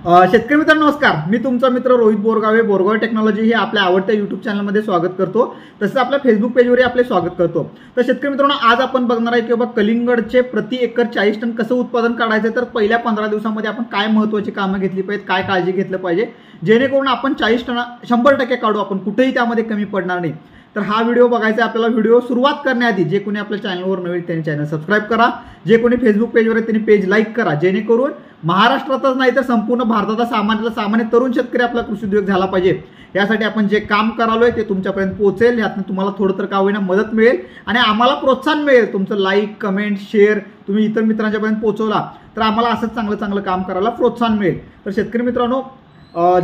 शेतकरी मित्रांनो नमस्कार. मी तुमचा मित्र रोहित बोरगावे. बोरगावे टेक्नॉलॉजी हे आपल्या आवडत्या यूट्यूब चॅनलमध्ये स्वागत करतो. तसंच आपल्या फेसबुक पेजवरही आपले स्वागत करतो. तर शेतकरी मित्रांनो आज आपण बघणार आहे की बाबा कलिंगडचे प्रति एकर 40 टन कसं उत्पादन काढायचं. तर पहिल्या 15 दिवसामध्ये आपण काय महत्त्वाची कामं घेतली पाहिजेत, काय काळजी घेतलं पाहिजे जेणेकरून आपण 40 टन 100% काढू, आपण कुठेही त्यामध्ये कमी पडणार नाही. तर हा व्हिडिओ बघायचा आपल्याला. व्हिडिओ सुरुवात करण्याआधी जे कोणी आपल्या चॅनलवर नवीन त्यांनी चॅनल सबस्क्राईब करा, जे कोणी फेसबुक पेजवर आहे त्यांनी पेज लाईक करा, जेणेकरून महाराष्ट्रातच नाही तर संपूर्ण भारताचा सामान्य तरुण शेतकरी आपला कृषी उद्योग झाला पाहिजे. यासाठी आपण जे काम करालोय ते तुमच्यापर्यंत पोहोचेल, यातून तुम्हाला थोडं तर का होईना मदत मिळेल आणि आम्हाला प्रोत्साहन मिळेल. तुमचं लाईक, कमेंट, शेअर तुम्ही इतर मित्रांच्यापर्यंत पोहोचवला तर आम्हाला असंच चांगलं काम करायला प्रोत्साहन मिळेल. तर शेतकरी मित्रांनो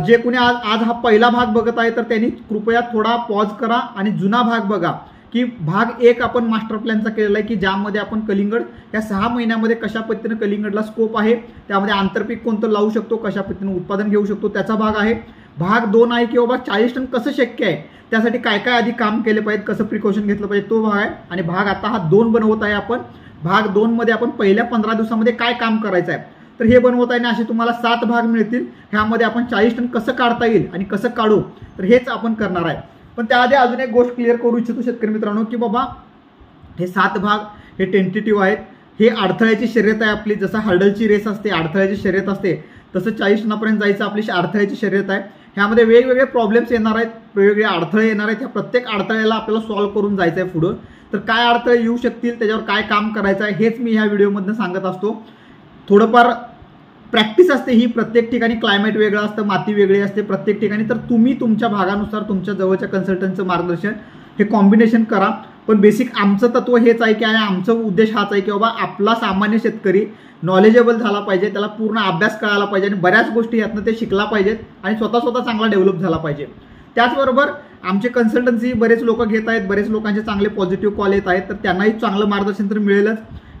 जे कोणी आज हा पहिला भाग बघत आहे तर त्यांनी कृपया थोडा पॉज करा आणि जुना भाग बघा की भाग 1 आपण मास्टर प्लॅनचा केलेला आहे की ज्यामध्ये आपण कलिंगड या 6 महिन्यामध्ये कशा पद्धतीने कलिंगडला स्कोप आहे, त्यामध्ये आंतरपीक कोणतं लावू शकतो, कशा पद्धतीने उत्पादन घेऊ शकतो त्याचा भाग आहे. भाग 2 आहे की बाबा 40 टन कसं शक्य आहे, त्यासाठी काय काय आधी काम केले पाहिजे, कसं प्रिकॉशन घेतलं पाहिजे तो भाग आहे. आणि भाग आता हा 2 बनवत आहे आपण. भाग 2 मध्ये आपण पहिल्या 15 दिवसामध्ये काय काम करायचं आहे तर हे बनवत आहे. आणि असे तुम्हाला 7 भाग मिळतील. ह्यामध्ये आपण 40 टन कसं काढता येईल आणि कसं काढू तर हेच आपण करणार आहे. पण त्याआधी अजून एक गोष्ट क्लिअर करू इच्छितो शेतकरी मित्रांनो की बाबा हे 7 भाग हे टेंटेटिव्ह आहेत. हे अडथळ्याची शर्यत आहे आपली. जसं हर्डलची रेस असते, अडथळ्याची शर्यत असते, तसं 40 टनापर्यंत जायचं आपली अडथळ्याची शर्यत आहे. ह्यामध्ये वेगवेगळे प्रॉब्लेम्स येणार आहेत, वेगवेगळे अडथळे येणार आहेत. ह्या प्रत्येक अडथळ्याला आपल्याला सॉल्व्ह करून जायचं आहे पुढं. तर काय अडथळे येऊ शकतील, त्याच्यावर काय काम करायचं आहे हेच मी ह्या व्हिडिओमधून सांगत असतो. थोडंफार प्रॅक्टिस असते ही. प्रत्येक ठिकाणी क्लायमेट वेगळं असतं, माती वेगळी असते प्रत्येक ठिकाणी. तर तुम्ही तुमच्या भागानुसार तुमच्या जवळच्या कन्सल्टंटचं मार्गदर्शन हे कॉम्बिनेशन करा. पण बेसिक आमचं तत्व हेच आहे की आणि आमचा उद्देश हाच आहे की बाबा आपला सामान्य शेतकरी नॉलेजेबल झाला पाहिजे, त्याला पूर्ण अभ्यास कळायला पाहिजे आणि बऱ्याच गोष्टी यातनं ते शिकला पाहिजेत आणि स्वतः चांगला डेव्हलप झाला पाहिजे. त्याचबरोबर आमचे कन्सल्टन्सी बरेच लोक घेत आहेत, बरेच लोकांचे चांगले पॉझिटिव्ह कॉल येत आहेत. तर त्यांनाही चांगलं मार्गदर्शन तर मिळेलच.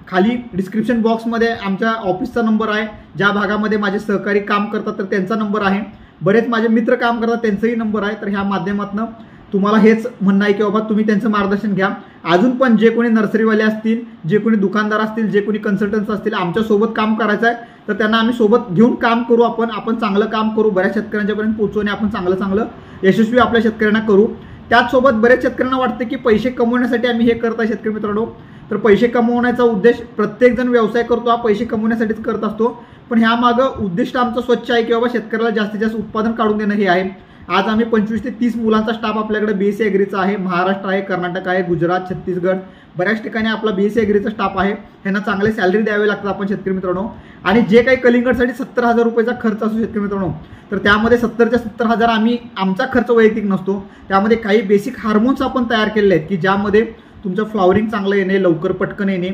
खाली डिस्क्रिप्शन बॉक्समध्ये आमच्या ऑफिसचा नंबर आहे. ज्या भागामध्ये माझे सहकारी काम करतात तर त्यांचा नंबर आहे. बरेच माझे मित्र काम करतात त्यांचाही नंबर आहे. तर ह्या माध्यमातून तुम्हाला हेच म्हणणं आहे की बाबा तुम्ही त्यांचं मार्गदर्शन घ्या. अजून पण जे कोणी नर्सरीवाले असतील, जे कोणी दुकानदार असतील, जे कोणी कन्सल्टन्स असतील आमच्यासोबत काम करायचं आहे तर त्यांना आम्ही सोबत घेऊन काम करू. आपण चांगलं काम करू, बऱ्याच शेतकऱ्यांच्यापर्यंत पोहोचू आणि आपण चांगलं यशस्वी आपल्या शेतकऱ्यांना करू. त्याचसोबत बरेच शेतकऱ्यांना वाटतं की पैसे कमवण्यासाठी आम्ही हे करत आहे. शेतकरी मित्रांनो तर पैसे कमवण्याचा उद्देश, प्रत्येकजण व्यवसाय करतो हा पैसे कमवण्यासाठीच करत असतो. पण ह्यामागं उद्दिष्ट आमचं स्वच्छ आहे की बाबा शेतकऱ्याला जास्तीत जास्त उत्पादन काढून देणं हे आहे. आज आम्ही 25 ते 30 मुलांचा स्टाफ आपल्याकडे BSc ॲग्रीचा आहे. महाराष्ट्र आहे, कर्नाटक आहे, गुजरात, छत्तीसगड बऱ्याच ठिकाणी आपला BSc ॲग्रीचा स्टाफ आहे. ह्यांना चांगले सॅलरी द्यावे लागतात आपण शेतकरी मित्रांनो. आणि जे काही कलिंगडसाठी 70,000 रुपयाचा खर्च असतो शेतकरी मित्रांनो तर त्यामध्ये 70 ते 70,000 आम्ही आमचा खर्च वैयक्तिक नसतो. त्यामध्ये काही बेसिक हार्मोन्स आपण तयार केलेले आहेत की ज्यामध्ये तुमचं फ्लॉवरिंग चांगलं येणे, लवकर पटकन येणे,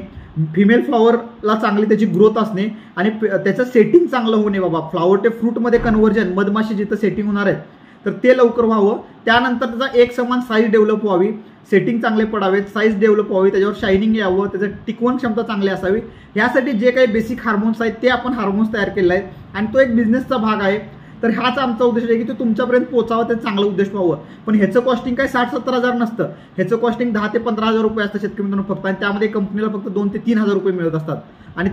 फिमेल फ्लॉवरला चांगली त्याची ग्रोथ असणे आणि त्याचं सेटिंग चांगलं होणे. बाबा फ्लॉवर ते फ्रूटमध्ये कन्व्हर्जन, मधमाशी जिथं सेटिंग होणार आहेत तर ते लवकर व्हावं. त्यानंतर त्याचा एक समान साईज डेव्हलप व्हावी, सेटिंग चांगले पडावेत, साईज डेव्हलप व्हावी, त्याच्यावर शायनिंग यावं, त्याचं टिकवण क्षमता चांगली असावी. यासाठी जे काही बेसिक हार्मोन्स आहेत ते आपण हार्मोन्स तयार केले आहेत आणि तो एक बिझनेसचा भाग आहे. तर हाच आमचा उद्देश आहे की तो तुमच्यापर्यंत पोहोचावा, ते चांगलं उद्देश व्हावं. पण ह्याचं कॉस्टिंग काय 60-70,000 नसतं. ह्याचं कॉस्टिंग 10 ते 15,000 रुपये असतं शेतकरी मित्रांनो फक्त. आणि त्यामध्ये कंपनीला फक्त 2 ते 3,000 रुपये मिळत असतात. आणि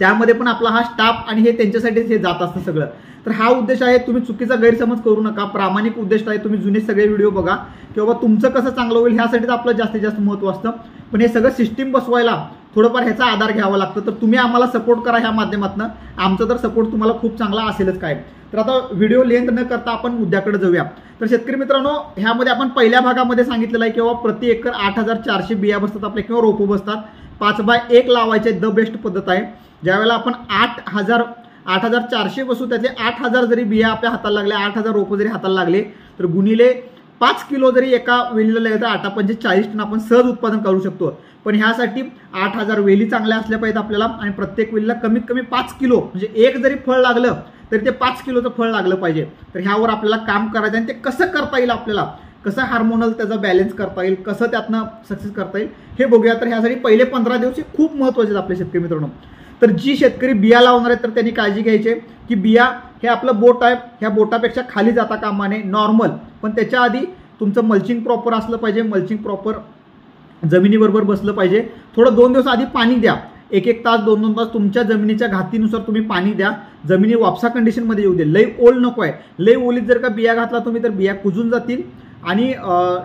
त्यामध्ये पण आपला हा स्टाफ आणि हे त्यांच्यासाठीच हे जात असतं सगळं. तर हा उद्देश आहे. तुम्ही चुकीचा गैरसमज करू नका. प्रामाणिक उद्देश आहे. तुम्ही जुने सगळे व्हिडिओ बघा की बाबा तुमचं कसं चांगलं होईल ह्यासाठीच आपलं जास्तीत जास्त महत्त्व असतं. पण हे सगळं सिस्टीम बसवायला थोडंफार ह्याचा आधार घ्यावा लागतं. तर तुम्ही आम्हाला सपोर्ट करा ह्या माध्यमातून. आमचा तर सपोर्ट तुम्हाला खूप चांगला असेलच काय. तर आता व्हिडिओ लेंथ न करता आपण मुद्द्याकडे जाऊया. तर शेतकरी मित्रांनो ह्यामध्ये आपण पहिल्या भागामध्ये सांगितलेलं आहे की बाबा प्रति एकर 8,400 बिया बसतात आपल्या किंवा रोपं बसतात. 5x1 लावायचे द बेस्ट पद्धत आहे. ज्यावेळेला आपण 8,400 बसू त्याचे 8,000 जरी बिया आपल्या हाताला लागल्या, 8,000 रोपं जरी हाताला लागले तर गुणिले 5 किलो जरी एका वेलीला लागले तर 8×5 = 40 टन आपण सहज उत्पादन करू शकतो. पण ह्यासाठी 8,000 वेली चांगल्या असल्या पाहिजेत आपल्याला आणि प्रत्येक वेलीला कमीत कमी 5 किलो म्हणजे एक जरी फळ लागलं तरी ते 5 किलोचं फळ लागलं पाहिजे. तर ह्यावर आपल्याला काम करायचं आणि ते कसं करता येईल, आपल्याला कसं हार्मोनल त्याचा बॅलन्स करता येईल, कसं त्यातनं सक्सेस करता येईल हे बघूया. तर ह्यासाठी पहिले 15 दिवस खूप महत्त्वाचे आहेत आपल्या शेतकरी मित्रांनो. तर जी शेतकरी बिया लावणार आहेत तर त्यांनी काळजी घ्यायची की बिया हे आपलं बोट आहे, ह्या बोटापेक्षा खाली जाता कामा नये नॉर्मल. पण त्याच्या आधी तुमचं मल्चिंग प्रॉपर असलं पाहिजे. मल्चिंग प्रॉपर जमिनीबरोबर बसलं पाहिजे. थोडं 2 दिवस आधी पाणी द्या. 1-1 तास 2-2 तास तुमच्या जमिनीच्या घातीनुसार तुम्ही पाणी द्या. जमिनी वापसा कंडिशनमध्ये येऊ दे. लई ओल नको आहे. लई ओलीत जर का बिया घातला तुम्ही तर बिया कुजून जातील. आणि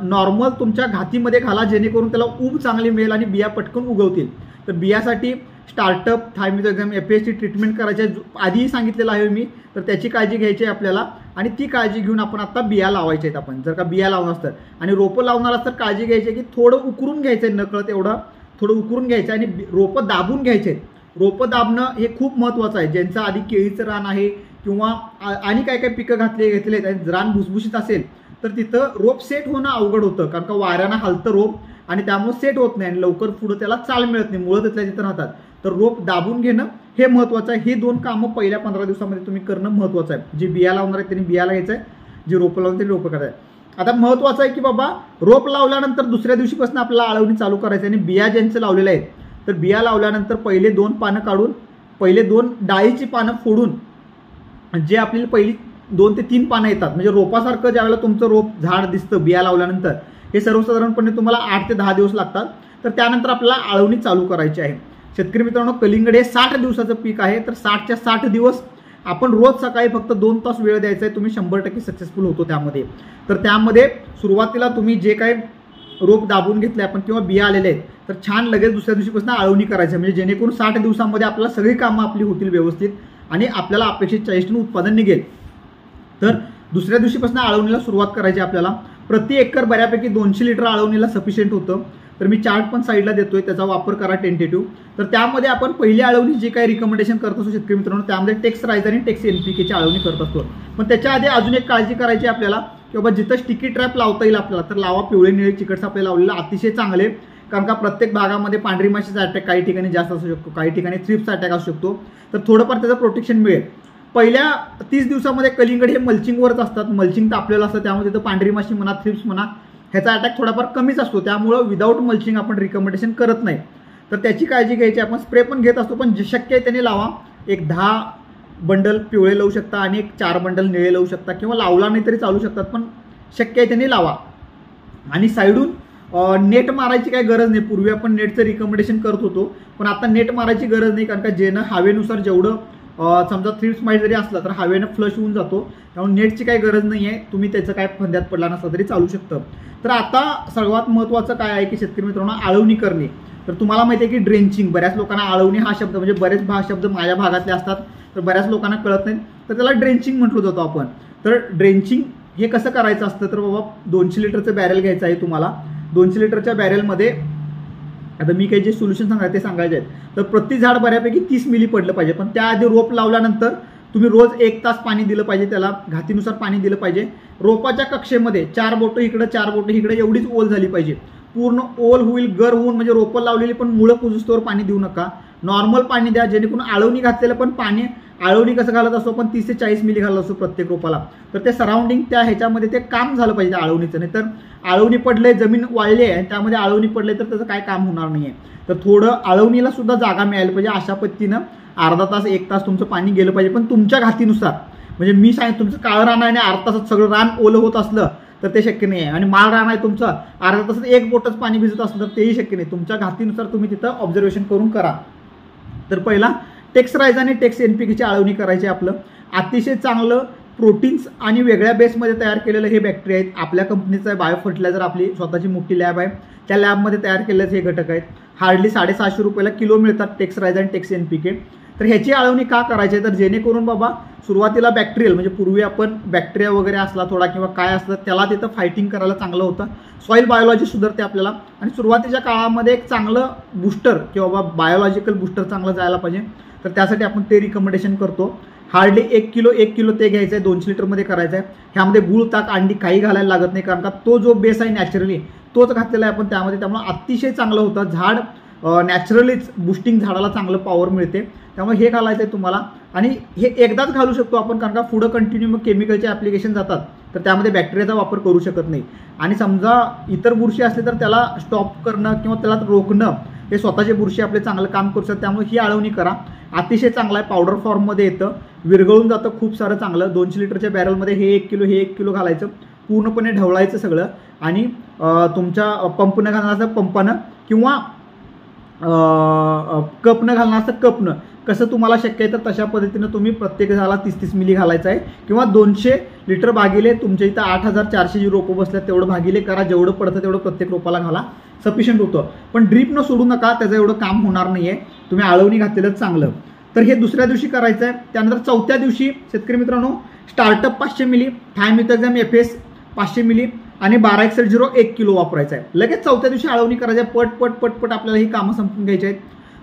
नॉर्मल तुमच्या घातीमध्ये घाला जेणेकरून त्याला ऊब चांगली मिळेल आणि बिया पटकन उगवतील. तर बियासाठी स्टार्टअप थायमिथोएक्झाम FAST ट्रीटमेंट करायची आधीही सांगितलेलं आहे मी. तर त्याची काळजी घ्यायची आहे आपल्याला आणि ती काळजी घेऊन आपण आता बिया लावायच्या आहेत. आपण जर का बिया लावणार असतं आणि रोपं लावणार असतं काळजी घ्यायची आहे की थोडं उकरून घ्यायचं आहे. नकळत एवढं थोडं उकरून घ्यायचं आणि रोपं दाबून घ्यायचे आहेत. रोपं दाबणं हे खूप महत्त्वाचं आहे. ज्यांचं आधी केळीचं रान आहे किंवा आणि काय काय पिकं घेतले आहेत रान भुसभुशीत असेल तर तिथं रोप सेट होणं अवघड होतं. कारण का वाऱ्यानं हलतं रोप आणि त्यामुळे सेट होत नाही आणि लवकर पुढं त्याला चाल मिळत नाही. मुळं तिथल्या तिथं राहतात. तर रोप दाबून घेणं हे महत्त्वाचं आहे. ही 2 कामं पहिल्या 15 दिवसामध्ये तुम्ही करणं महत्त्वाचं आहे. जे बिया लावणार आहेत त्यांनी बियाला घ्यायचं आहे. जे रोपं लावून त्यांनी रोपं करायचं. आता महत्त्वाचं आहे की बाबा रोप लावल्यानंतर दुसऱ्या दिवशीपासून आपल्याला आळवणी चालू करायचं आणि बिया ज्यांचं लावलेलं आहेत तर बिया लावल्यानंतर पहिले 2 पानं काढून पहिले 2 डाळीची पानं फोडून जे आपल्याला पहिली 2 ते 3 पानं येतात म्हणजे रोपासारखं ज्यावेळेला तुमचं रोप झाड दिसतं बिया लावल्यानंतर हे सर्वसाधारणपणे तुम्हाला 8 ते 10 दिवस लागतात. तर त्यानंतर आपल्याला आळवणी चालू करायची आहे. शेतकरी मित्रांनो कलिंगड हे 60 दिवसाचं पीक आहे. तर 60च्या 60 दिवस आपण रोज सकाळी फक्त 2 तास वेळ द्यायचा आहे. तुम्ही 100% सक्सेसफुल होतो त्यामध्ये. तर त्यामध्ये सुरुवातीला तुम्ही जे काही रोप दाबून घेतले आपण किंवा बिया आलेले आहेत तर छान लगेच दुसऱ्या दिवशीपासून आळवणी करायची म्हणजे जेणेकरून 60 दिवसांमध्ये आपल्याला सगळी कामं आपली होतील व्यवस्थित आणि आपल्याला अपेक्षित 40 टन उत्पादन निघेल. तर दुसऱ्या दिवशीपासून आळवणीला सुरुवात करायची आपल्याला. प्रति एकर बऱ्यापैकी 200 लिटर आळवणीला सफिशियंट होतं. तर मी चार्ट पण साईडला देतोय त्याचा वापर करा टेंटेटिव्ह. तर त्यामध्ये आपण पहिली आळवणी जी काही रिकमेंडेशन करत असतो शेतकरी मित्रांनो त्यामध्ये टेक्स राईज आणि टेक्स NPKची आळवणी करत असतो. पण त्याच्या आधी अजून एक काळजी करायची आपल्याला की बाबा जिथं स्टिकी ट्रॅप लावता येईल आपल्याला तर लावा. पिवळे निळे चिकट सापळे लावलेला अतिशय चांगले. कारण का प्रत्येक भागामध्ये पांढरी माशीचा अटॅक काही ठिकाणी जास्त असू शकतो काही ठिकाणी थ्रिप्सचा अटॅक असू शकतो. तर थोडंफार त्याचं प्रोटेक्शन मिळेल. पहिल्या 30 दिवसामध्ये कलिंगड हे मल्चिंगवरच असतात. मल्चिंग तापलेलं असतं त्यामुळे तिथं पांढरी माशी म्हणा थ्रिप्स म्हणा ह्याचा अटॅक थोडाफार कमीच असतो. त्यामुळं विदाऊट मल्चिंग आपण रिकमेंडेशन करत नाही. तर त्याची काळजी घ्यायची. आपण स्प्रे पण घेत असतो पण जे शक्य आहे त्याने लावा. एक 10 बंडल पिवळे लावू शकता आणि एक 4 बंडल निळे लावू शकता किंवा लावला नाही तरी चालू शकतात पण शक्य आहे त्याने लावा. आणि साईडून नेट मारायची काही गरज नाही. पूर्वी आपण नेटचं रिकमेंडेशन करत होतो पण आता नेट मारायची गरज नाही. कारण का जेणं हवेनुसार जेवढं समजा थ्रिप्स माईट जरी असला तर हवेनं फ्लश होऊन जातो. त्यामुळे नेटची काही गरज नाही आहे. तुम्ही त्याचं काय फंद्यात पडला नसला तरी चालू शकतं. तर आता सर्वात महत्त्वाचं काय आहे की शेतकरी मित्रांनो आळवणी करणे. तर तुम्हाला माहिती आहे की ड्रेंचिंग बऱ्याच लोकांना आळवणी हा शब्द म्हणजे बरेच शब्द माझ्या भागातले असतात तर बऱ्याच लोकांना कळत नाही. तर त्याला ड्रेंचिंग म्हटलं जातो आपण. तर ड्रेंचिंग हे कसं करायचं असतं तर बाबा 200 लिटरचं बॅरेल घ्यायचं आहे तुम्हाला. 200 लिटरच्या बॅरेलमध्ये आता मी काही जे सोल्युशन सांगायचं ते सांगायचे आहेत. तर प्रति झाड बऱ्यापैकी 30 मिली पडलं पाहिजे. पण त्याआधी रोप लावल्यानंतर तुम्ही रोज 1 तास पाणी दिलं पाहिजे. त्याला घातीनुसार पाणी दिलं पाहिजे. रोपाच्या कक्षेमध्ये 4 बोटं इकडं 4 बोटं इकडे एवढीच ओल झाली पाहिजे. पूर्ण ओल होईल गर होऊन म्हणजे रोपं लावलेली पण मुळं कुजूस्तोवर पाणी देऊ नका. नॉर्मल पाणी द्या जेणेकरून आळवणी घातलेलं पण पाणी आळवणी कसं घालत असतो पण 30 ते 40 मिली घालत असतो प्रत्येक रोपाला. तर ते सराउंडिंग त्या ह्याच्यामध्ये ते काम झालं पाहिजे आळवणीचं. नाही तर आळवणी पडले जमीन वाळली आहे आणि त्यामध्ये आळवणी पडले तर त्याचं काय काम होणार नाही आहे. तर थोडं आळवणीला सुद्धा जागा मिळायला पाहिजे. अशा पद्धतीनं अर्धा तास 1 तास तुमचं पाणी गेलं पाहिजे पण तुमच्या घातीनुसार. म्हणजे मी तुमचं काळं रान आहे आणि अर्धा तासात सगळं रान ओलं होत असलं तर ते शक्य नाही आहे. आणि माळ रान आहे तुमचं अर्धा तासात 1 बोटच पाणी भिजत असलं तर तेही शक्य नाही. तुमच्या घातीनुसार तुम्ही तिथं ऑब्झर्वेशन करून करा. तर पहिला टेक्स राईज आणि टेक्स NPKची आळवणी करायची. आपलं अतिशय चांगलं प्रोटीन्स आणि वेगळ्या बेसमध्ये तयार केलेलं हे बॅक्टेरिया आहेत. आपल्या कंपनीचं बायो फर्टिलायझर आपली स्वतःची मोठी लॅब आहे त्या लॅबमध्ये तयार केलेले हे घटक आहेत. हार्डली 750 रुपयाला किलो मिळतात टेक्स राईज आणि टेक्स NPK. तर ह्याची आळवणी का करायची तर जेणेकरून बाबा सुरुवातीला बॅक्टेरियल म्हणजे पूर्वी आपण बॅक्टेरिया वगैरे असला थोडा किंवा काय असलं त्याला तिथं फायटिंग करायला चांगलं होतं. सॉईल बायोलॉजी सुधारते आपल्याला आणि सुरुवातीच्या काळामध्ये एक चांगलं बूस्टर किंवा बायोलॉजिकल बूस्टर चांगलं जायला पाहिजे. तर त्यासाठी आपण ते रिकमेंडेशन करतो. हार्डली 1 किलो ते घ्यायचं आहे. 200 लिटरमध्ये करायचं आहे. ह्यामध्ये गुळ ताक अंडी काही घालायला लागत नाही कारण का तो जो बेस आहे नॅचरली तोच घातलेला आहे आपण त्यामध्ये. त्यामुळे अतिशय चांगलं होतं. झाड नॅचरलीच बुस्टिंग झाडाला चांगलं पॉवर मिळते. त्यामुळे हे घालायचं आहे तुम्हाला आणि हे एकदाच घालू शकतो आपण कारण का पुढं कंटिन्यू मग केमिकलचे ॲप्लिकेशन जातात तर त्यामध्ये बॅक्टेरियाचा वापर करू शकत नाही. आणि समजा इतर बुरशी असले तर त्याला स्टॉप करणं किंवा त्याला रोखणं हे स्वतःचे बुरशी आपले चांगलं काम करू शकतात. त्यामुळे ही आळवणी करा. अतिशय चांगला आहे. पावडर फॉर्ममध्ये येतं विरघळून जातं खूप सारं चांगलं. 200 लिटरच्या बॅरलमध्ये हे 1 किलो घालायचं. पूर्णपणे ढवळायचं सगळं आणि तुमच्या पंपनं घालण्याचं पंपानं किंवा कपनं घालणार असतं कपनं कसं तुम्हाला शक्य आहे तर तशा पद्धतीनं तुम्ही प्रत्येक झाडाला 30-30 मिली घालायचं आहे किंवा 200 लिटर भागिले तुमच्या इथं 8400 जी रोपं बसल्यात तेवढं भागिले करा, जेवढं पडतं तेवढं प्रत्येक रोपाला घाला, सफिशियंट होतं. पण ड्रीपनं सोडू नका, त्याचं एवढं काम होणार नाही आहे, तुम्ही आळवणी घातलेलंच चांगलं. तर हे दुसऱ्या दिवशी करायचं आहे. त्यानंतर चौथ्या दिवशी शेतकरी मित्रांनो स्टार्टअप 500 मिली, थायमिथॉक्झॅम FS 500 मिली आणि 1261 1 किलो वापरायचा आहे. लगेच चौथ्या दिवशी आळवणी करायची आहे. पट आपल्याला ही कामं संपून घ्यायची आहेत.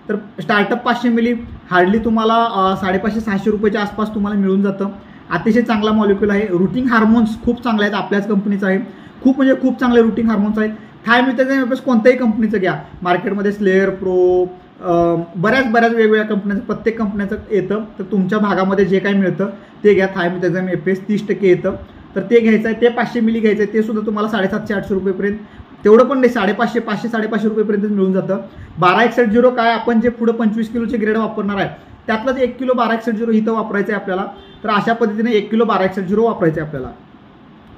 तर स्टार्टअप 500 मिली हार्डली तुम्हाला 550-600 रुपयाच्या आसपास तुम्हाला मिळून जातं. अतिशय चांगला मॉलिक्यूल आहे. रूटिंग हार्मोन्स खूप चांगले आहेत, आपल्याच कंपनीचं आहे. खूप म्हणजे खूप चांगले रूटिंग हार्मोन्स आहेत. थायमिथॉक्झॅम FS कोणत्याही कंपनीचं घ्या, मार्केटमध्ये स्लेअर प्रो बऱ्याच वेगवेगळ्या कंपन्यांचं प्रत्येक कंपन्याचं येतं. तर तुमच्या भागामध्ये जे काही मिळतं ते घ्या. थायमिथॉक्झॅम FS 30% येतं, तर ते घ्यायचं आहे. ते 500 मिली घ्यायचं आहे. ते सुद्धा तुम्हाला 750-800 रुपयेपर्यंत, तेवढं पण नाही, 550-550 रुपयेपर्यंत मिळून जातं. 1261 काय आपण जे पुढे 25 किलोचे ग्रेड वापरणार आहे त्यातलंच 1 किलो 1261 इथं वापरायचं आहे आपल्याला. तर अशा पद्धतीने 1 किलो 1261 वापरायचं आहे आपल्याला.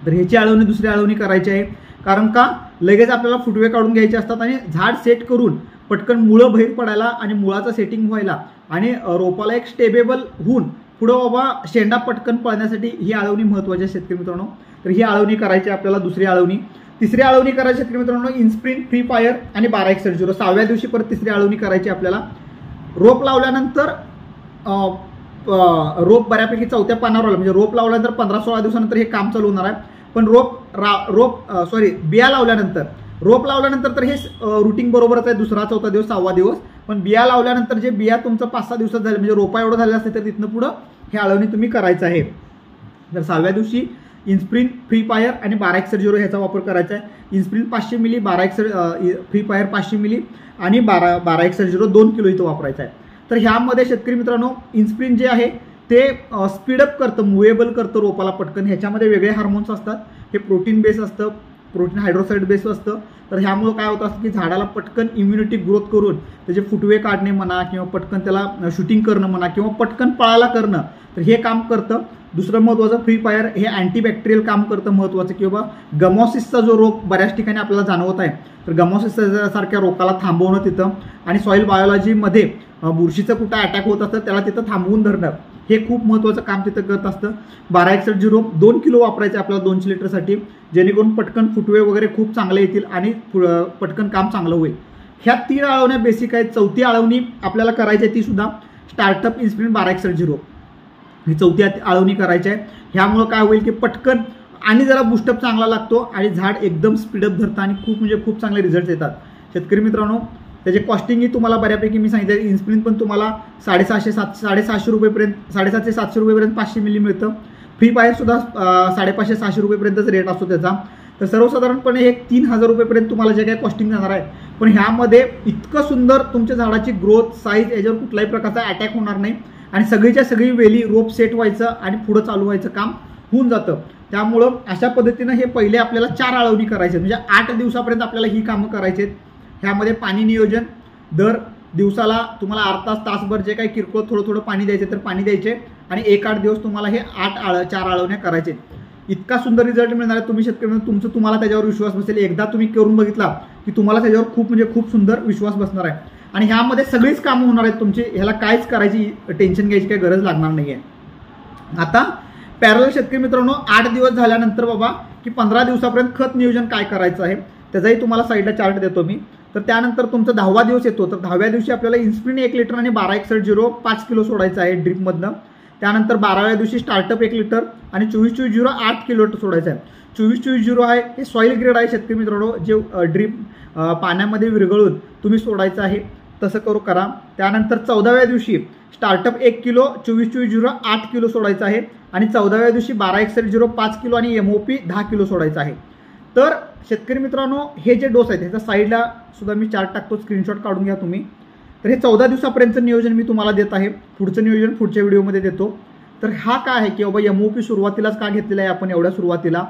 तर ह्याची आळवणी दुसरी आळवणी करायची आहे. कारण का लगेच आपल्याला फुटवे काढून घ्यायचे असतात आणि झाड सेट करून पटकन मुळं बाहेर पडायला आणि मुळाचं सेटिंग व्हायला आणि रोपाला एक स्टेबेबल होऊन पुढं बाबा शेंडा पटकन पळण्यासाठी ही आळवणी महत्त्वाची आहे शेतकरी मित्रांनो. तर ही आळवणी करायची आपल्याला दुसरी आळवणी. तिसरी आळवणी करायची शेतकरी मित्रांनो इन्स्प्रिंट फ्री फायर आणि 1261. 6व्या दिवशी परत तिसरी आळवणी करायची आपल्याला. रोप लावल्यानंतर रोप बऱ्यापैकी चौथ्या पानावर आलं, म्हणजे रोप लावल्यानंतर 15-16 दिवसानंतर हे काम चालू होणार आहे. पण बिया लावल्यानंतर तर हे रुटीन बरोबरच आहे, दुसरा चौथा दिवस 6वा दिवस. पण बिया लावल्यानंतर जे बिया तुमचं 5-6 दिवसात झाले म्हणजे रोपा एवढं झालेलं असते तर तिथनं पुढं हे आळवणी तुम्ही करायचं आहे. तर 6व्या दिवशी इन्स्प्रिंट फ्री फायर आणि 1261 ह्याचा वापर करायचा आहे. इन्स्प्रिंट 500 मिली, 1261 फ्री फायर 500 मिली आणि 1261 2 किलो इथं वापरायचं आहे. तर ह्यामध्ये शेतकरी मित्रांनो इन्स्प्रिंट जे आहे ते स्पीडअप करतं, मुवेबल करतं रोपाला पटकन. ह्याच्यामध्ये वेगळे हार्मोन्स असतात, हे प्रोटीन बेस असतं, प्रोटीन हायड्रोसाईड बेस असतं. तर ह्यामुळं काय होतं असतं की झाडाला पटकन इम्युनिटी ग्रोथ करून त्याचे फुटवे काढणे म्हणा किंवा पटकन त्याला शूटिंग करणं म्हणा किंवा पटकन पळायला करणं, तर हे काम करतं. दुसरं महत्त्वाचं फ्री फायर हे अँटीबॅक्टेरियल काम करतं महत्त्वाचं, की बाबा गमॉसिसचा जो रोग बऱ्याच ठिकाणी आपल्याला जाणवत आहे तर गमॉसिस सारख्या रोगाला थांबवणं तिथं आणि सॉईल बायोलॉजीमध्ये बुरशीचं कुठं अटॅक होत असतं त्याला तिथं थांबवून धरणं हे खूप महत्त्वाचं काम तिथं करत असतं. 1261 2 किलो वापरायचं आपल्याला 200 लिटरसाठी, जेणेकरून पटकन फुटवे वगैरे खूप चांगले येतील आणि पटकन काम चांगलं होईल. ह्या 3 आळवण्या बेसिक आहेत. चौथी आळवणी आपल्याला करायची आहे ती सुद्धा स्टार्टअप इन्स्प्रिंट 1261 ही चौथी आळवणी करायची आहे. ह्यामुळं काय होईल की पटकन आणि जरा बुस्टअप चांगला लागतो आणि झाड एकदम स्पीडअप धरतं आणि खूप चांगले रिझल्ट येतात. शेतकरी मित्रांनो त्याचे कॉस्टिंगही तुम्हाला बऱ्यापैकी मी सांगितलं. इन्स्प्रिंट पण तुम्हाला 750-700 रुपयेपर्यंत, 750-700 रुपयेपर्यंत 500 मिली मिळतं. फ्री फायर सुद्धा 550-600 रुपयेपर्यंतच रेट असतो त्याचा. तर सर्वसाधारणपणे हे 3000 रुपयेपर्यंत तुम्हाला जे काही कॉस्टिंग जाणार आहे. पण ह्यामध्ये इतकं सुंदर तुमच्या झाडाची ग्रोथ, साईज याच्यावर कुठल्याही प्रकारचा अटॅक होणार नाही आणि सगळीच्या सगळी वेली रोप सेट व्हायचं आणि पुढं चालू व्हायचं काम होऊन जातं. त्यामुळं अशा पद्धतीनं हे पहिले आपल्याला 4 आळवणी करायचे, म्हणजे 8 दिवसापर्यंत आपल्याला ही कामं करायची आहेत. ह्यामध्ये पाणी नियोजन दर दिवसाला तुम्हाला अर्धा तासभर जे काही किरकोळ थोडं पाणी द्यायचे तर पाणी द्यायचे आणि 1-8 दिवस तुम्हाला हे 4 आळवण्या करायचे. इतका सुंदर रिझल्ट मिळणार आहे. तुम्ही शेतकरी तुम्हाला त्याच्यावर विश्वास बसेल. एकदा तुम्ही करून बघितला की तुम्हाला त्याच्यावर खूप सुंदर विश्वास बसणार आहे आणि ह्यामध्ये सगळीच कामं होणार आहेत तुमची. ह्याला काहीच करायची टेन्शन घ्यायची काही गरज लागणार नाही आहे. आता पॅरलल शेतकरी मित्रांनो 8 दिवस झाल्यानंतर बाबा की 15 दिवसापर्यंत खत नियोजन काय करायचं आहे त्याचाही तुम्हाला साईडला चार्ट देतो मी. तर त्यानंतर तुमचा 10वा दिवस येतो. तर 10व्या दिवशी आपल्याला इन्स्प्रिंट 1 लिटर आणि 1261 5 किलो सोडायचं आहे ड्रीपमधनं. त्यानंतर 12व्या दिवशी स्टार्टअप 1 लिटर आणि 24-24 8 किलो सोडायचं आहे. 24-24 आहे हे सॉईल ग्रेड आहे शेतकरी मित्रांनो, जे ड्रीप पाण्यामध्ये विरघळून तुम्ही सोडायचं आहे तसं करा. त्यानंतर 14व्या दिवशी स्टार्टअप 1 किलो 24-24 8 किलो सोडायचं आहे आणि 14व्या दिवशी 1261 5 किलो आणि MOP 10 किलो सोडायचं आहे. तर शेतकरी मित्रांनो हे जे डोस आहेत ह्याच्या साईडला सुद्धा मी चार्ट टाकतो, स्क्रीनशॉट काढून घ्या तुम्ही. तर हे 14 दिवसापर्यंतचं नियोजन मी तुम्हाला देत आहे. पुढचं नियोजन पुढच्या व्हिडिओमध्ये देतो. तर हा काय आहे की बाबा MOP सुरुवातीलाच का घेतलेला आहे आपण एवढ्या सुरुवातीला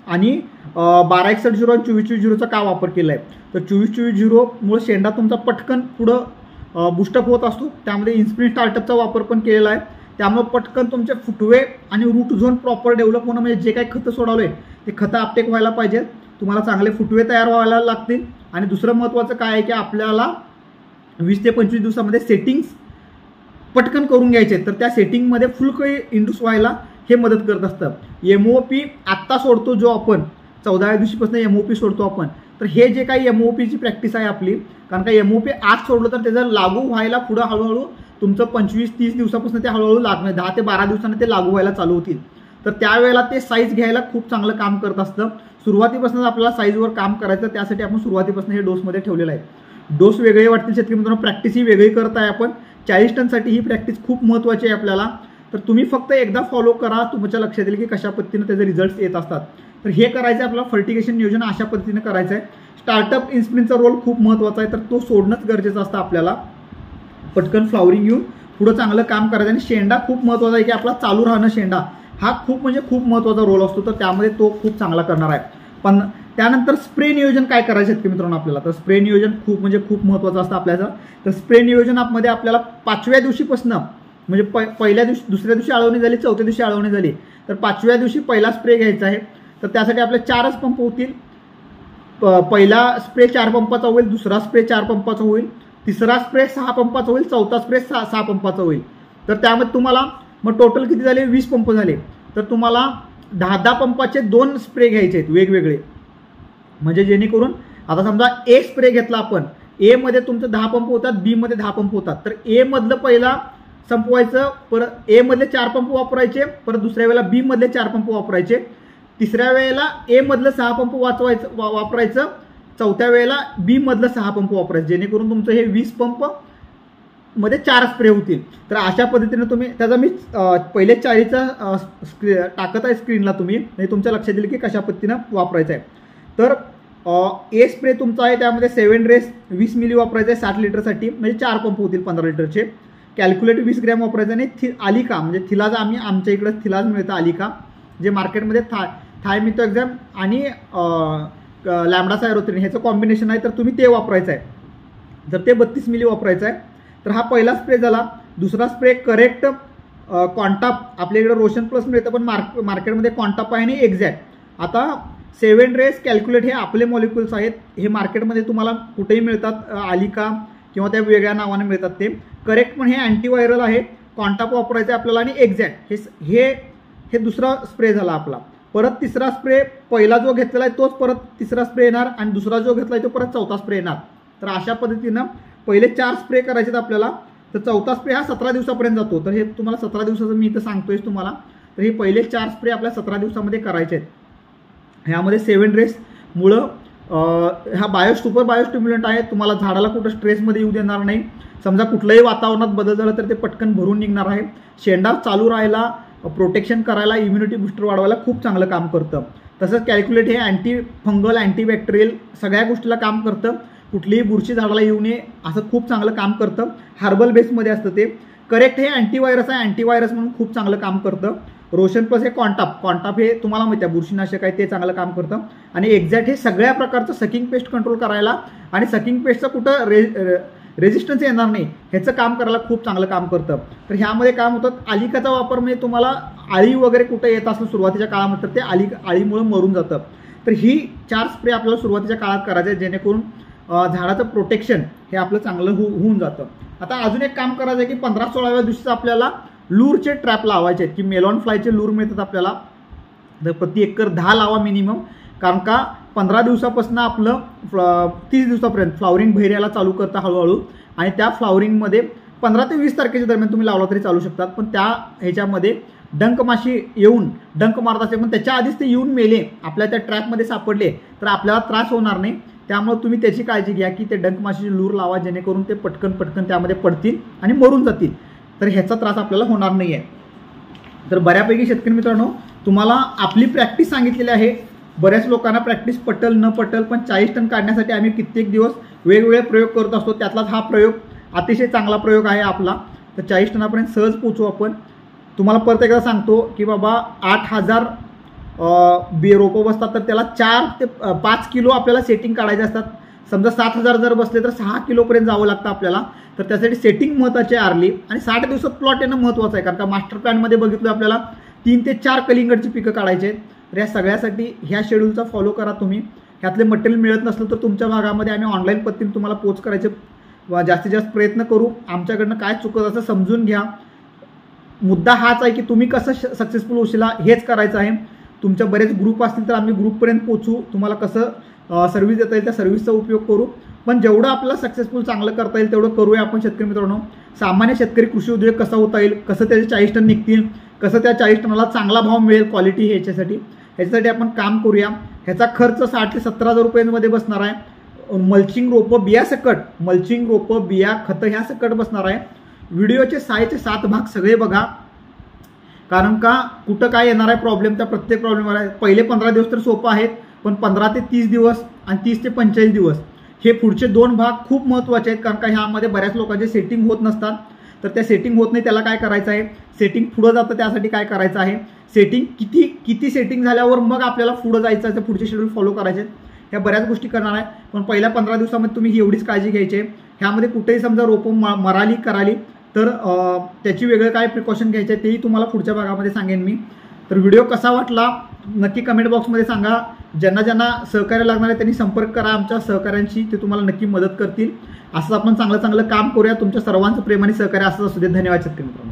आणि 1261 आणि 24-24चा का वापर केला आहे. तर 24-24 मुळे शेंडा तुमचा पटकन पुढं बुस्टअप होत असतो. त्यामध्ये इन्स्प्रिंट स्टार्टअपचा वापर पण केलेला आहे. त्यामुळे पटकन तुमचे फुटवे आणि रूट झोन प्रॉपर डेव्हलप होणं, म्हणजे जे काही खतं सोडवले ते खतं अपटेक व्हायला पाहिजेत. तुम्हाला चांगले फुटवे तयार व्हायला लागतील. आणि दुसरं महत्त्वाचं काय आहे की आपल्याला 20 ते 25 दिवसामध्ये सेटिंग्स पटकन करून घ्यायचे, तर त्या सेटिंगमध्ये फुल काही इंड्यूस व्हायला हे मदत करत असतं. MOP आत्ता सोडतो जो आपण 14व्या दिवशीपासून MOP सोडतो आपण, तर हे जे काही MOPची प्रॅक्टिस आहे आपली, कारण का MOP आज सोडलं तर त्याचं लागू व्हायला पुढं हळूहळू तुमचं 25-30 दिवसापासून ते हळूहळू लागणार, 10 ते 12 दिवसांनी ते लागू व्हायला चालू होतील. तर त्यावेळेला ते साईज घ्यायला खूप चांगलं काम करत असतं. सुरुवातीपासूनच आपल्याला साईजवर काम करायचं, त्यासाठी आपण सुरुवातीपासून हे डोसमध्ये ठेवलेलं आहे. डोस वेगळे वाटतील शेतकरी मित्रांनो, प्रॅक्टिस ही वेगळी करत आहे आपण. 40 टनसाठी ही प्रॅक्टिस खूप महत्त्वाची आहे आपल्याला. तर तुम्ही फक्त एकदा फॉलो करा, तुमच्या लक्षात येईल की कशा पद्धतीने त्याचे रिझल्ट येत असतात. तर हे करायचं आहे आपल्याला, फर्टिगेशन नियोजन अशा पद्धतीने करायचं आहे. स्टार्टअप इन्स्प्रिनचा रोल खूप महत्त्वाचा आहे, तर तो सोडणंच गरजेचं असतं आपल्याला. पटकन फ्लावरिंग घेऊन पुढं चांगलं काम करायचं. आणि शेंडा खूप महत्त्वाचा आहे की आपला चालू राहणं शेंडा हा खूप म्हणजे खूप महत्त्वाचा रोल असतो, तर त्यामध्ये तो खूप चांगला करणार आहे. पण त्यानंतर स्प्रे नियोजन काय करायचं आहे मित्रांनो आपल्याला, तर स्प्रे नियोजन खूप म्हणजे खूप महत्त्वाचं असतं आपल्याला. तर स्प्रे नियोजनामध्ये आपल्याला 5व्या दिवशीपासून म्हणजे पहिल्या दिवशी, दुसऱ्या दिवशी आळवणी झाली, 4थ्या दिवशी आळवणी झाली, तर 5व्या दिवशी पहिला स्प्रे घ्यायचा आहे. तर त्यासाठी आपले 4च पंप होतील. पहिला स्प्रे 4 पंपाचा होईल, दुसरा स्प्रे 4 पंपाचा होईल, तिसरा स्प्रे 6 पंपाचा होईल, चौथा स्प्रे 6 पंपाचा होईल. तर त्यामध्ये तुम्हाला मग टोटल किती झाले, 20 पंप झाले. तर तुम्हाला 10 पंपाचे 2 स्प्रे घ्यायचे आहेत वेगवेगळे, म्हणजे जेणेकरून आता समजा ए स्प्रे घेतला आपण, ए मध्ये तुमचं 10 पंप होतात, बी मध्ये 10 पंप होतात. तर ए मधलं पहिला संपवायचं, परत ए मधले 4 पंप वापरायचे, परत दुसऱ्या वेळेला बी मधले 4 पंप वापरायचे, तिसऱ्या वेळेला ए मधलं 6 पंप वापरायचं, चौथ्या वेळेला बी मधलं 6 पंप वापरायचं, जेणेकरून तुमचं हे 20 पंप मध्ये 4 स्प्रे होतील. तर अशा पद्धतीने तुम्ही त्याचा मी पहिले 40चा टाकत आहे स्क्रीनला, तुम्ही म्हणजे तुमच्या लक्षात येईल की कशा पद्धतीनं वापरायचं आहे. तर ए स्प्रे तुमचा आहे, त्यामध्ये 7 रेस 20 मिली वापरायचं आहे 60 लिटरसाठी, म्हणजे 4 पंप होतील 15 लिटरचे. कॅल्क्युलेट 20 ग्रॅम वापरायचं. आणि आलिका म्हणजे थिलाज, आमच्या इकडे थिलाज मिळतं आलिका, जे मार्केटमध्ये थायमिथोक्झॅम आणि लॅम्बडासायरोथ्रिन ह्याचं कॉम्बिनेशन आहे, तर तुम्ही ते वापरायचं आहे. तर ते 32 मिली वापरायचं आहे. तर हा पहिला स्प्रे झाला. दुसरा स्प्रे करेक्ट कॉन्टाप, आपल्याकडे रोशन प्लस मिळतं, पण मार्केटमध्ये कॉन्टाप आहे आणि एक्झॅक्ट. आता 7 रेस कॅल्क्युलेट हे आपले मॉलिक्युल्स आहेत, हे मार्केटमध्ये तुम्हाला कुठेही मिळतात, आलिका किंवा त्या वेगळ्या नावाने मिळतात. ते करेक्ट पण हे अँटीव्हायरल आहे, कॉन्टाप वापरायचं आहे आपल्याला. आणि एक्झॅक्ट हे दुसरा स्प्रे झाला आपला. परत तिसरा स्प्रे, पहिला जो घेतलेला आहे तोच परत तिसरा स्प्रे येणार, आणि दुसरा जो घेतला आहे तो परत चौथा स्प्रे येणार. तर अशा पद्धतीनं पहिले 4 स्प्रे करायचे आपल्याला. तर चौथा स्प्रे हा 17 दिवसापर्यंत जातो. तर हे तुम्हाला 17 दिवसाचं मी इथं सांगतोय तुम्हाला. तर हे पहिले 4 स्प्रे आपल्या 17 दिवसामध्ये करायचे आहेत. ह्यामध्ये 7 रेस मुळं हा सुपर बायोस्टिम्युलंट आहे, तुम्हाला झाडाला कुठं स्ट्रेसमध्ये येऊ देणार नाही. समजा कुठल्याही वातावरणात बदल झाला तर ते पटकन भरून निघणार आहे. शेंडा चालू राहायला, प्रोटेक्शन करायला, इम्युनिटी बूस्टर वाढवायला खूप चांगलं काम करतं. तसंच कॅल्क्युलेट हे अँटी फंगल, अँटीबॅक्टेरियल सगळ्या गोष्टीला काम करतं. कुठलीही बुरशी झाडाला येऊ नये असं खूप चांगलं काम करतं. हर्बल बेसमध्ये असतं ते. करेक्ट हे अँटीव्हायरस आहे, अँटीव्हायरस म्हणून खूप चांगलं काम करतं. रोशन प्लस हे कॉन्टाप हे तुम्हाला माहिती आहे बुरशीनाशक आहे, ते चांगलं काम करतं. आणि एक्झॅक्ट हे सगळ्या प्रकारचं सकिंग पेस्ट कंट्रोल करायला आणि सकिंग पेस्टचं कुठं रेजिस्टन्स येणार नाही ह्याचं काम करायला खूप चांगलं काम करतं. तर ह्यामध्ये काम होतं, आलिकाचा वापर म्हणजे तुम्हाला आळी वगैरे कुठं येत असलं सुरुवातीच्या काळामध्ये, तर ते आळीमुळे मरून जातं. तर ही 4 स्प्रे आपल्याला सुरुवातीच्या काळात करायचे, जेणेकरून झाडाचं प्रोटेक्शन हे आपलं चांगलं होऊन जातं. आता अजून एक काम करायचं आहे की 15-16व्या दिवशीचं आपल्याला लूरचे ट्रॅप लावायचे आहेत, की मेलॉन फ्लायचे लूर मिळतात आपल्याला. तर प्रति एकर 10 लावा मिनिमम, कारण का 15 दिवसापासून आपलं 30 दिवसापर्यंत फ्लावरिंग बहिऱ्याला चालू करतं हळूहळू. आणि त्या फ्लावरिंगमध्ये 15 ते 20 तारखेच्या दरम्यान तुम्ही लावला तरी चालू शकतात. पण त्या ह्याच्यामध्ये डंक माशी येऊन डंक मारत असते, पण त्याच्या आधीच ते येऊन मेले, आपल्या त्या ट्रॅपमध्ये सापडले तर आपल्याला त्रास होणार नाही. त्यामुळे तुम्ही त्याची काळजी घ्या की ते डंक माशीची लूर लावा, जेणेकरून ते पटकन त्यामध्ये पडतील आणि मरून जातील. तर ह्याचा त्रास आपल्याला होणार नाही आहे. तर बऱ्यापैकी शेतकरी मित्रांनो तुम्हाला आपली प्रॅक्टिस सांगितलेली आहे. बऱ्याच लोकांना प्रॅक्टिस पटल न पटल, पण 40 टन काढण्यासाठी आम्ही कित्येक दिवस वेगवेगळे प्रयोग करत असतो. त्यातलाच हा प्रयोग अतिशय चांगला प्रयोग आहे आपला. तर 40 टनापर्यंत सहज पोचू आपण. तुम्हाला परत एकदा सांगतो की बाबा 8000 रोपं बसतात, तर त्याला 4 ते 5 किलो आपल्याला सेटिंग काढायचे असतात. समजा 7000 जर बसले तर 6 किलोपर्यंत जावं लागतं आपल्याला. तर त्यासाठी सेटिंग महत्त्वाची आहे आर्ली. आणि 60 दिवसात प्लॉट येणं महत्त्वाचं आहे, कारण का मास्टर प्लॅनमध्ये बघितलं आपल्याला 3 ते 4 कलिंगडची पिकं काढायचे आहेत. तर या सगळ्यासाठी ह्या शेड्यूलचा फॉलो करा तुम्ही. ह्यातले मटेरियल मिळत नसलं तर तुमच्या भागामध्ये आम्ही ऑनलाईन पद्धतीने तुम्हाला पोच करायचे जास्तीत जास्त प्रयत्न करू. आमच्याकडनं काय चुकत असं समजून घ्या. मुद्दा हाच आहे की तुम्ही कसं सक्सेसफुल होशीला हेच करायचं आहे. तुमच्या बरेच ग्रुप असतील तर आम्ही ग्रुपपर्यंत पोहोचू, तुम्हाला कसं सर्व्हिस देता येईल त्या सर्व्हिसचा उपयोग करू. पण जेवढं आपल्याला सक्सेसफुल चांगलं करता येईल तेवढं करूया आपण शेतकरी मित्रांनो. सामान्य शेतकरी कृषी उद्योग कसा होता येईल, कसं त्याचे 40 टन निघतील, कसं त्या 40 टनाला चांगला भाव मिळेल क्वालिटी ह्याच्यासाठी आपण काम करूया. ह्याचा खर्च 60,000 ते 70,000 रुपयांमध्ये बसणार आहे. मल्चिंग रोपं बिया सकट, मल्चिंग रोपं बिया खतं ह्या सकट बसणार आहे. व्हिडिओचे 6 ते 7 भाग सगळे बघा, कारण का कुठं काय येणार आहे प्रॉब्लेम त्या प्रत्येक प्रॉब्लेमवर आहे. पहिले 15 दिवस तर सोपं आहेत, पण 15 ते 30 दिवस आणि 30 ते 45 दिवस हे पुढचे 2 भाग खूप महत्त्वाचे आहेत. कारण का ह्यामध्ये बऱ्याच लोकांचे सेटिंग होत नसतात, तर त्या सेटिंग होत नाही त्याला काय करायचं आहे, सेटिंग पुढं जातं त्यासाठी काय करायचं आहे, सेटिंग किती सेटिंग झाल्यावर मग आपल्याला पुढं जायचं आहे, पुढचे शेड्यूल फॉलो करायचे. ह्या बऱ्याच गोष्टी करणार आहे. पण पहिल्या 15 दिवसामध्ये तुम्ही ही एवढीच काळजी घ्यायची आहे. ह्यामध्ये कुठेही समजा रोपं मराली कराली तर त्याची वेगळं काय प्रिकॉशन घ्यायचे तेही तुम्हाला पुढच्या भागामध्ये सांगेन मी. तर व्हिडिओ कसा वाटला नक्की कमेंट बॉक्समध्ये सांगा. ज्यांना सहकार्य लागणार आहे त्यांनी संपर्क करा आमच्या सहकाऱ्यांशी, ते तुम्हाला नक्की मदत करतील. असंच आपण चांगलं काम करूया. तुमच्या सर्वांचं प्रेम आणि सहकार्य असंच असू दे. धन्यवाद शेतकरी मित्रांनो.